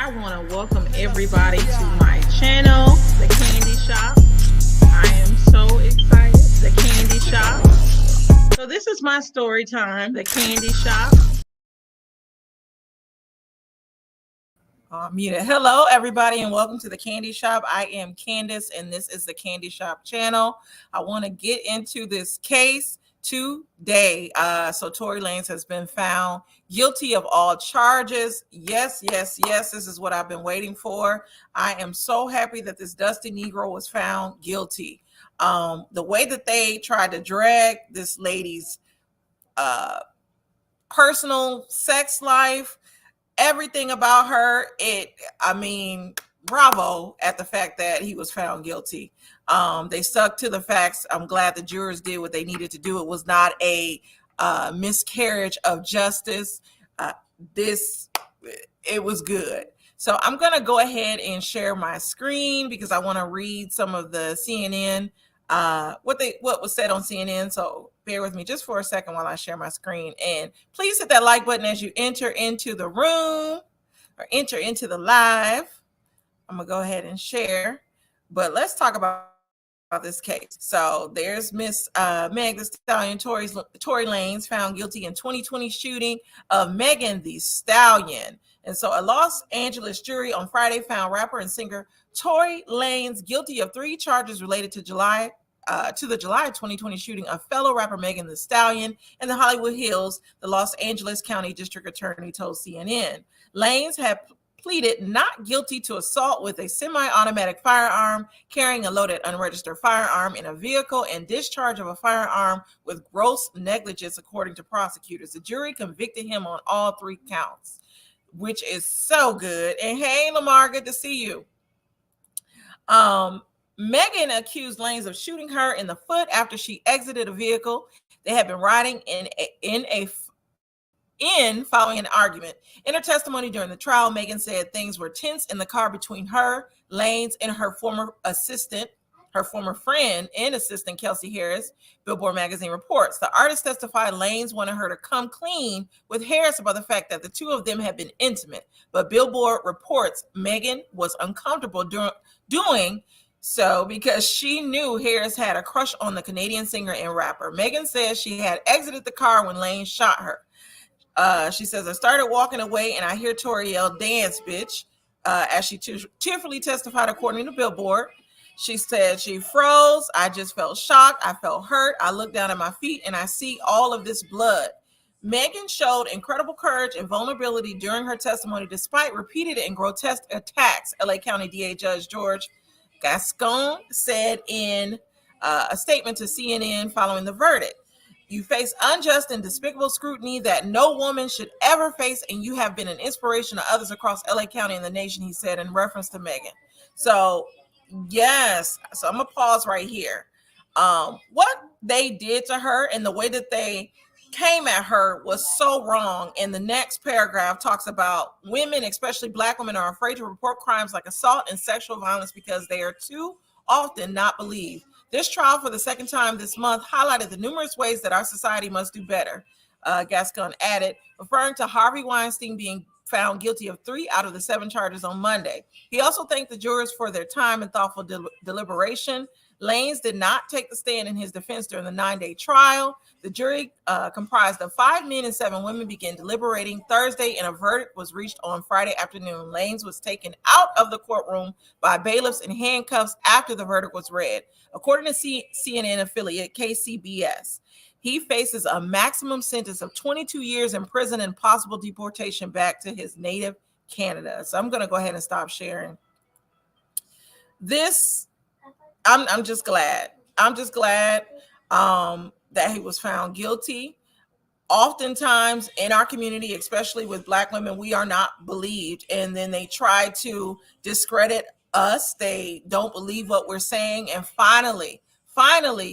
I want to welcome everybody to my channel, The Candy Shop. I am so excited. The Candy Shop. So this is my story time, The Candy Shop. Hello, everybody, and welcome to The Candy Shop. I am Candace, and this is The Candy Shop channel. I want to get into this case today. So Tory Lanez has been found guilty of all charges. Yes. This is what I've been waiting for. I am so happy that this dusty Negro was found guilty. The way that they tried to drag this lady's personal sex life, everything about her, bravo at the fact that he was found guilty. They stuck to the facts. I'm glad the jurors did what they needed to do. It was not a miscarriage of justice. It was good. So I'm going to go ahead and share my screen because I want to read some of the CNN, what was said on CNN. So bear with me just for a second while I share my screen. And please hit that like button as you enter into the room or enter into the live. I'm going to go ahead and share. But let's talk about this case. So there's Miss Meg the Stallion, Tory Lanez, found guilty in 2020 shooting of Megan the Stallion. And so a Los Angeles jury on Friday found rapper and singer Tory Lanez guilty of 3 charges related to the July 2020 shooting of fellow rapper Megan the Stallion in the Hollywood Hills, the Los Angeles County District Attorney told CNN. Lanez had pleaded not guilty to assault with a semi-automatic firearm, carrying a loaded unregistered firearm in a vehicle, and discharge of a firearm with gross negligence, according to prosecutors. The jury convicted him on all 3 counts, which is so good. And hey, Lamar, good to see you. Megan accused Lanez of shooting her in the foot after she exited a vehicle they had been riding in following an argument. In her testimony during the trial, Megan said things were tense in the car between her, Lanez, and her former friend and assistant, Kelsey Harris, Billboard magazine reports. The artist testified Lanez wanted her to come clean with Harris about the fact that the two of them had been intimate. But Billboard reports Megan was uncomfortable doing so because she knew Harris had a crush on the Canadian singer and rapper. Megan says she had exited the car when Lanez shot her. She says, I started walking away and I hear Tory yell, dance, bitch, as she tearfully testified, according to Billboard. She said she froze. I just felt shocked. I felt hurt. I looked down at my feet and I see all of this blood. Megan showed incredible courage and vulnerability during her testimony, despite repeated and grotesque attacks, LA County DA Judge George Gascon said in a statement to CNN following the verdict. You face unjust and despicable scrutiny that no woman should ever face, and you have been an inspiration to others across LA County and the nation, he said in reference to Megan. So, yes. So I'm going to pause right here. What they did to her and the way that they came at her was so wrong. And the next paragraph talks about women, especially Black women, are afraid to report crimes like assault and sexual violence because they are too often not believed. This trial for the second time this month highlighted the numerous ways that our society must do better, Gascon added, referring to Harvey Weinstein being found guilty of 3 out of the 7 charges on Monday. He also thanked the jurors for their time and thoughtful deliberation. Lanez did not take the stand in his defense during the 9-day trial. The jury, comprised of 5 men and 7 women, began deliberating Thursday, and a verdict was reached on Friday afternoon. Lanez was taken out of the courtroom by bailiffs in handcuffs after the verdict was read. According to CNN affiliate KCBS, he faces a maximum sentence of 22 years in prison and possible deportation back to his native Canada. So I'm going to go ahead and stop sharing this. I'm just glad. That he was found guilty. Oftentimes in our community, especially with Black women, we are not believed, and then they try to discredit us. They don't believe what we're saying. And finally,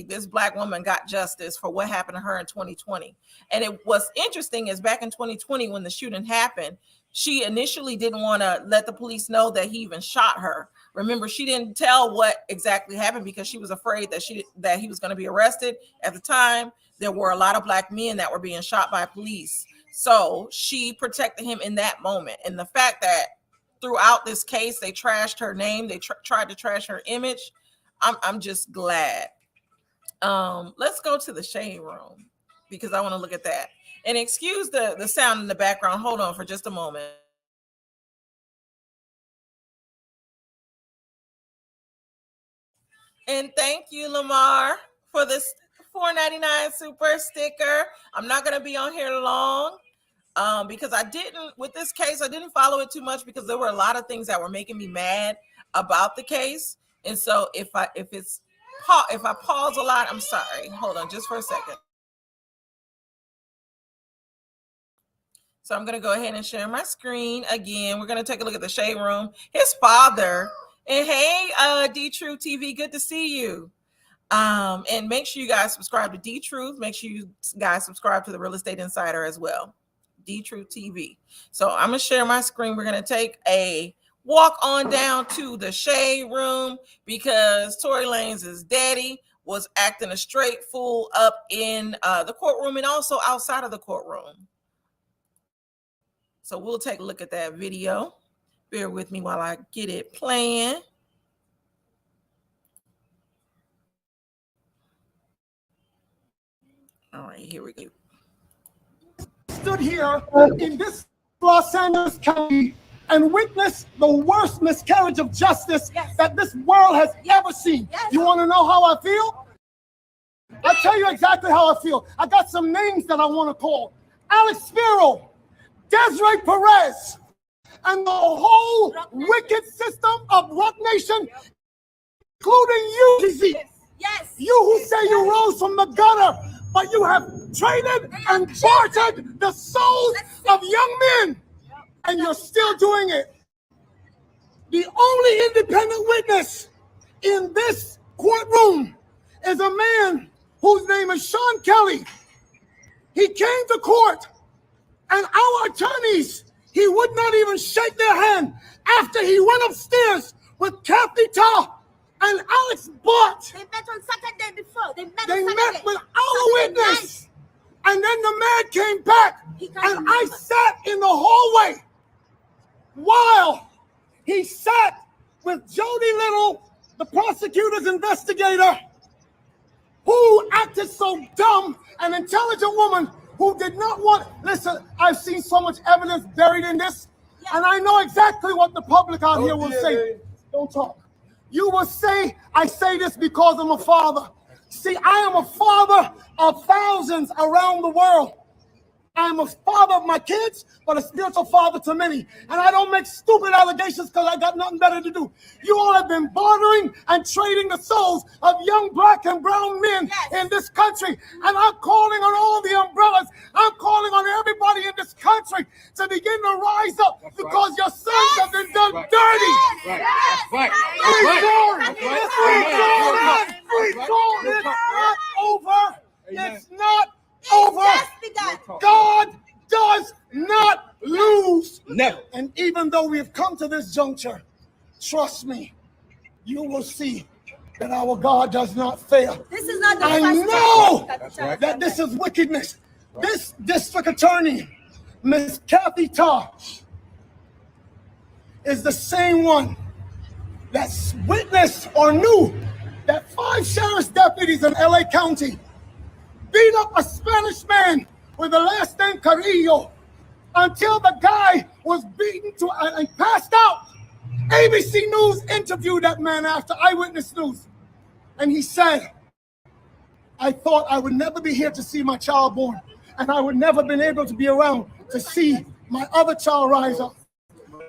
this Black woman got justice for what happened to her in 2020. And what's interesting is back in 2020, when the shooting happened, she initially didn't want to let the police know that he even shot her. Remember, she didn't tell what exactly happened because she was afraid that he was going to be arrested. At the time, there were a lot of Black men that were being shot by police. So she protected him in that moment. And the fact that throughout this case, they trashed her name. They tried to trash her image. I'm just glad. Let's go to the shade room because I want to look at that. And excuse the sound in the background. Hold on for just a moment. And thank you, Lamar, for this $4.99 super sticker. I'm not going to be on here long because I didn't, with this case, I didn't follow it too much because there were a lot of things that were making me mad about the case. And so if I pause a lot, I'm sorry. Hold on just for a second. So I'm going to go ahead and share my screen again. We're going to take a look at the shade room. His father. And hey, D-Truth TV, good to see you. And make sure you guys subscribe to D-Truth. Make sure you guys subscribe to the Real Estate Insider as well. D-Truth TV. So I'm going to share my screen. We're going to take a walk on down to the shade room because Tory Lanez's daddy was acting a straight fool up in the courtroom and also outside of the courtroom. So we'll take a look at that video. Bear with me while I get it playing. All right, here we go. Stood here in this Los Angeles County and witnessed the worst miscarriage of justice that this world has ever seen. You want to know how I feel? I'll tell you exactly how I feel. I got some names that I want to call. Alex Spiro, Desiree Perez, and the whole wicked system of Rock Nation, including you, GZ. Yes. You who say you rose from the gutter, but you have traded and bartered the souls of young men, and you're still doing it. The only independent witness in this courtroom is a man whose name is Sean Kelly. He came to court, and our attorneys, he would not even shake their hand after he went upstairs with Kathy Tarr and Alex Bott. They met on Saturday before. They met with our witness. And then the man came back, and I sat in the hallway while he sat with Jody Little, the prosecutor's investigator, who acted so dumb, an intelligent woman who did not want, listen, I've seen so much evidence buried in this, and I know exactly what the public out here will say. Don't talk. You will say, I say this because I'm a father. See, I am a father of thousands around the world. I am a father of my kids, but a spiritual father to many. And I don't make stupid allegations because I got nothing better to do. You all have been bartering and trading the souls of young black and brown men in this country. And I'm calling on all the umbrellas. I'm calling on everybody in this country to begin to rise up because your sons have been done dirty. It's not over. It's not over. God does not lose. Never. And even though we have come to this juncture, trust me, you will see that our God does not fail. This is not the I know that this is wickedness. This district attorney, Miss Kathy Tarr, is the same one that witnessed or knew that 5 sheriff's deputies in LA County beat up a Spanish man with the last name Carrillo until the guy was beaten to and passed out. ABC News interviewed that man after Eyewitness News, and he said, I thought I would never be here to see my child born, and I would never been able to be around to see my other child rise up.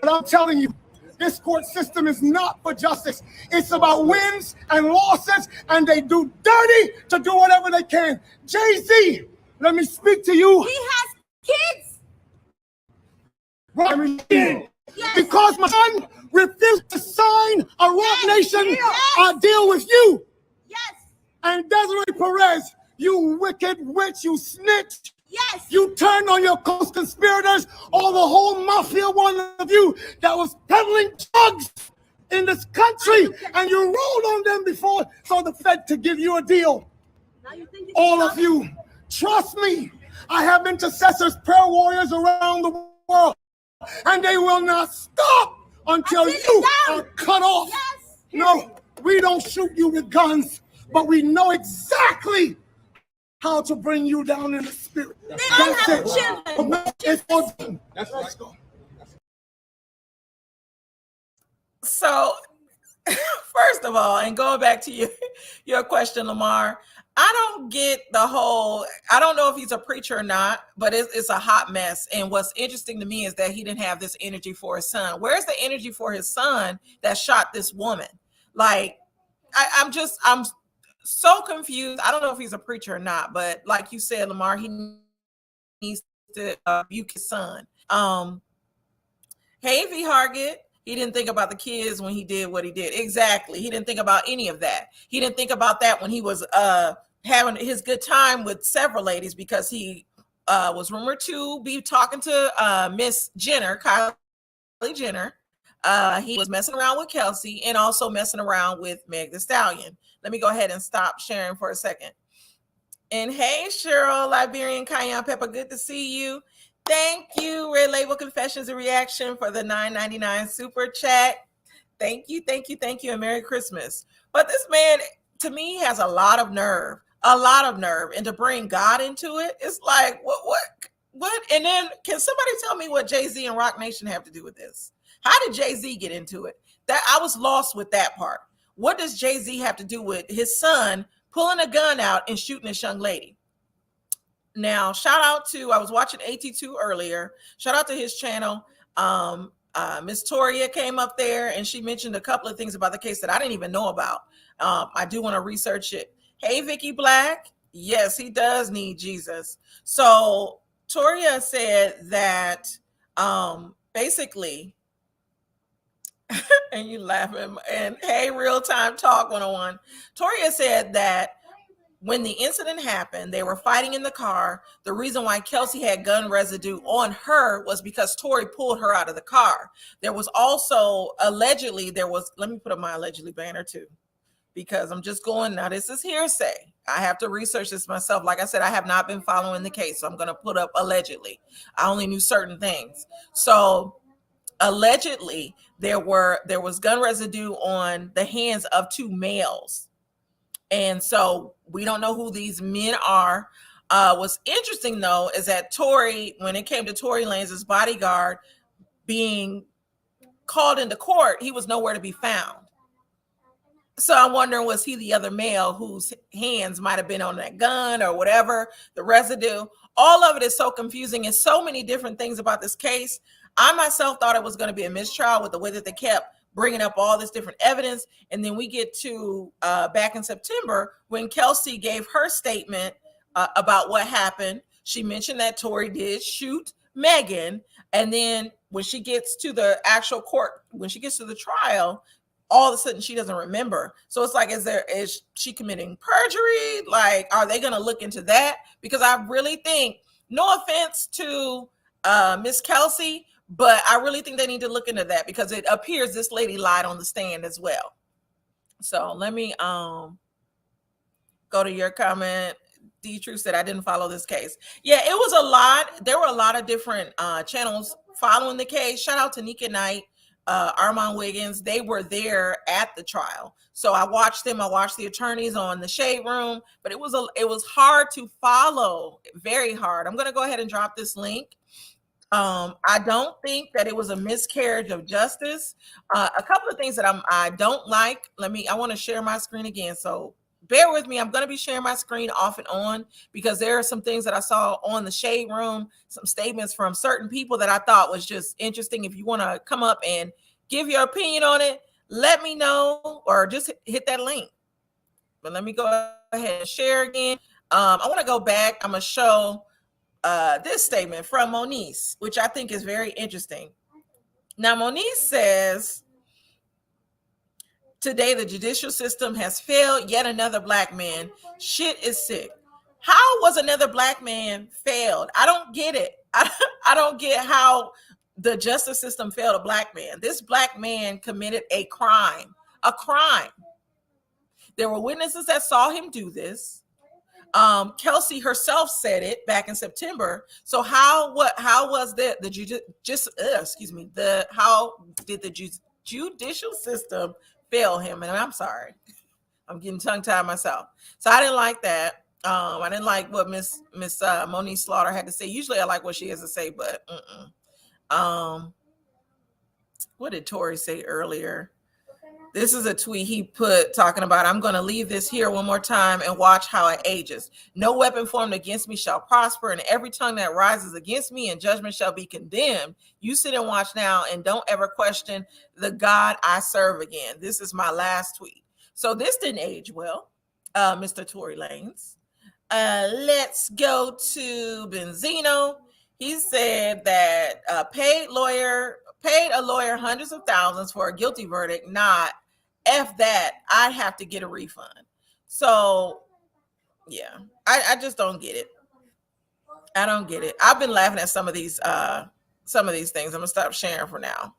But I'm telling you, this court system is not for justice. It's about wins and losses, and they do dirty to do whatever they can. Jay-Z, let me speak to you. He has kids. Right. Because my son refused to sign a Rock Nation deal with you. Yes. And Desiree Perez, you wicked witch, you snitch. Yes. You turned on your co-conspirators, all the whole mafia, one of you that was peddling drugs in this country, and you rolled on them before so the Fed could give you a deal. All of you, trust me, I have intercessors, prayer warriors around the world, and they will not stop until you are cut off. Yes. No, we don't shoot you with guns, but we know exactly how to bring you down in the spirit. They all have children. That's right. So, first of all, and going back to your question, Lamar, I don't get the whole, I don't know if he's a preacher or not, but it's a hot mess. And what's interesting to me is that he didn't have this energy for his son. Where's the energy for his son that shot this woman? Like, I'm so confused. I don't know if he's a preacher or not, but like you said, Lamar, he needs to rebuke his son. Hey, V. Hargett. He didn't think about the kids when he did what he did. Exactly. He didn't think about any of that. He didn't think about that when he was having his good time with several ladies, because he was rumored to be talking to Miss Jenner, Kylie Jenner. He was messing around with Kelsey and also messing around with Meg the Stallion. Let me go ahead and stop sharing for a second. And hey, Cheryl, Liberian Cayenne Pepper, good to see you. Thank you, Red Label Confessions and Reaction, for the $9.99 super chat. Thank you, and Merry Christmas. But this man, to me, has a lot of nerve, and to bring God into it, it's like, what? And then, can somebody tell me what Jay-Z and Rock Nation have to do with this? How did Jay-Z get into it? That I was lost with that part. What does Jay-Z have to do with his son pulling a gun out and shooting this young lady? Now, shout out to, I was watching AT2 earlier. Shout out to his channel. Miss Toria came up there and she mentioned a couple of things about the case that I didn't even know about. I do want to research it. Hey, Vicky Black. Yes, he does need Jesus. So Toria said that basically, and you laughing, and hey, Real Time Talk 101. Toria said that when the incident happened, they were fighting in the car. The reason why Kelsey had gun residue on her was because Tory pulled her out of the car. There was also, allegedly, let me put up my allegedly banner too, because I'm just going, now this is hearsay. I have to research this myself. Like I said, I have not been following the case, so I'm going to put up allegedly. I only knew certain things. So allegedly, there was gun residue on the hands of two males. And so we don't know who these men are. What's interesting, though, is that Tory, when it came to Tory Lanez's bodyguard being called into court, he was nowhere to be found. So I'm wondering, was he the other male whose hands might have been on that gun or whatever, the residue? All of it is so confusing, and so many different things about this case. I myself thought it was going to be a mistrial with the way that they kept bringing up all this different evidence. And then we get to back in September when Kelsey gave her statement about what happened. She mentioned that Tory did shoot Megan. And then when she gets to the actual court, when she gets to the trial, all of a sudden she doesn't remember. So it's like, is she committing perjury? Like, are they going to look into that? Because I really think, no offense to Miss Kelsey, but I really think they need to look into that, because it appears this lady lied on the stand as well. So let me go to your comment. D True said, I didn't follow this case. Yeah, it was a lot. There were a lot of different channels following the case. Shout out to Nika Knight, Armand Wiggins. They were there at the trial. So I watched them. I watched the attorneys on the Shade Room, but it was hard to follow, very hard. I'm going to go ahead and drop this link. I don't think that it was a miscarriage of justice. A couple of things that I don't like. I want to share my screen again. So bear with me. I'm going to be sharing my screen off and on, because there are some things that I saw on the Shade Room, some statements from certain people that I thought was just interesting. If you want to come up and give your opinion on it, let me know, or just hit that link. But let me go ahead and share again. I want to go back. I'm going to show this statement from Moniece, which I think is very interesting. Now, Moniece says, today the judicial system has failed yet another black man. Shit is sick. How was another black man failed? I don't get it. I don't get how the justice system failed a black man. This black man committed a crime. There were witnesses that saw him do this. Kelsey herself said it back in September. So how was that how did the judicial system fail him? And I'm sorry, I'm getting tongue tied myself. So I didn't like that. I didn't like what Miss Monique Slaughter had to say. Usually I like what she has to say, but what did Tory say earlier? This is a tweet he put talking about, I'm going to leave this here one more time and watch how it ages. No weapon formed against me shall prosper, and every tongue that rises against me in judgment shall be condemned. You sit and watch now and don't ever question the God I serve again. This is my last tweet. So this didn't age well, Mr. Tory Lanez. Let's go to Benzino. He said that paid a lawyer hundreds of thousands for a guilty verdict. Not F that, I'd have to get a refund. So yeah, I just don't get it. I don't get it. I've been laughing at some of these things. I'm gonna stop sharing for now.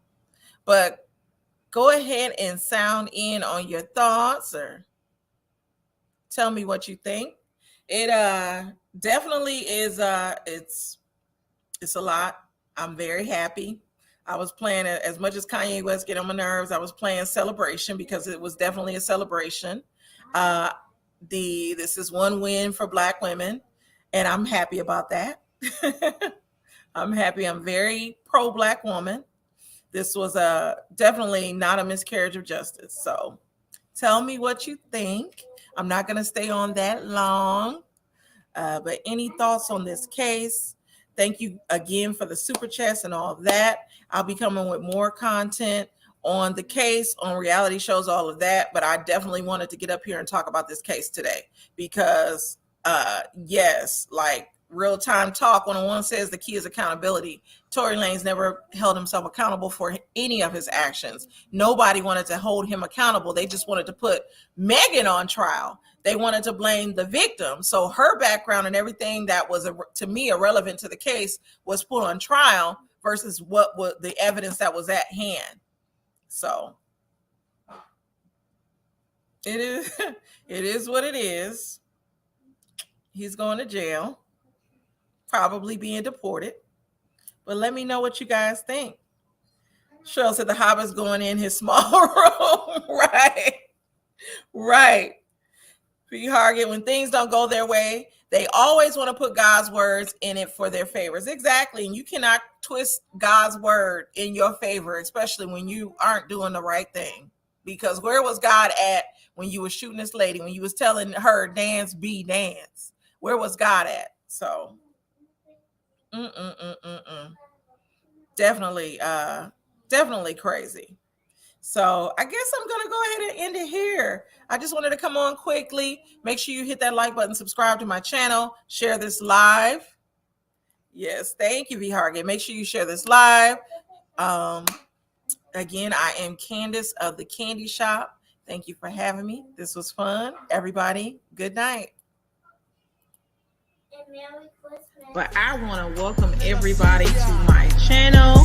But go ahead and sound in on your thoughts or tell me what you think. It definitely is it's a lot. I'm very happy. I was playing, as much as Kanye West get on my nerves, I was playing Celebration because it was definitely a celebration. This is one win for Black women, and I'm happy about that. I'm happy. I'm very pro-Black woman. This was definitely not a miscarriage of justice. So tell me what you think. I'm not going to stay on that long, but any thoughts on this case? Thank you again for the super chats and all of that. I'll be coming with more content on the case, on reality shows, all of that. But I definitely wanted to get up here and talk about this case today because, yes, like real-time talk, when one says the key is accountability, Tory Lanez never held himself accountable for any of his actions. Nobody wanted to hold him accountable. They just wanted to put Megan on trial. They wanted to blame the victim. So her background and everything that was, to me, irrelevant to the case was put on trial versus what was the evidence that was at hand. So it is what it is. He's going to jail, probably being deported. But let me know what you guys think. Cheryl said the Hobbit's going in his small room. Right. P. Hargett, when things don't go their way, they always want to put God's words in it for their favors. Exactly. And you cannot twist God's word in your favor, especially when you aren't doing the right thing. Because where was God at when you were shooting this lady, when you was telling her dance, be dance? Where was God at? So, definitely crazy. So I guess I'm going to go ahead and end it here. I just wanted to come on quickly. Make sure you hit that like button, subscribe to my channel, share this live. Yes, thank you, V. Hargett. Make sure you share this live. Again, I am Candace of the Candy Shop. Thank you for having me. This was fun. Everybody, good night. But I want to welcome everybody to my channel.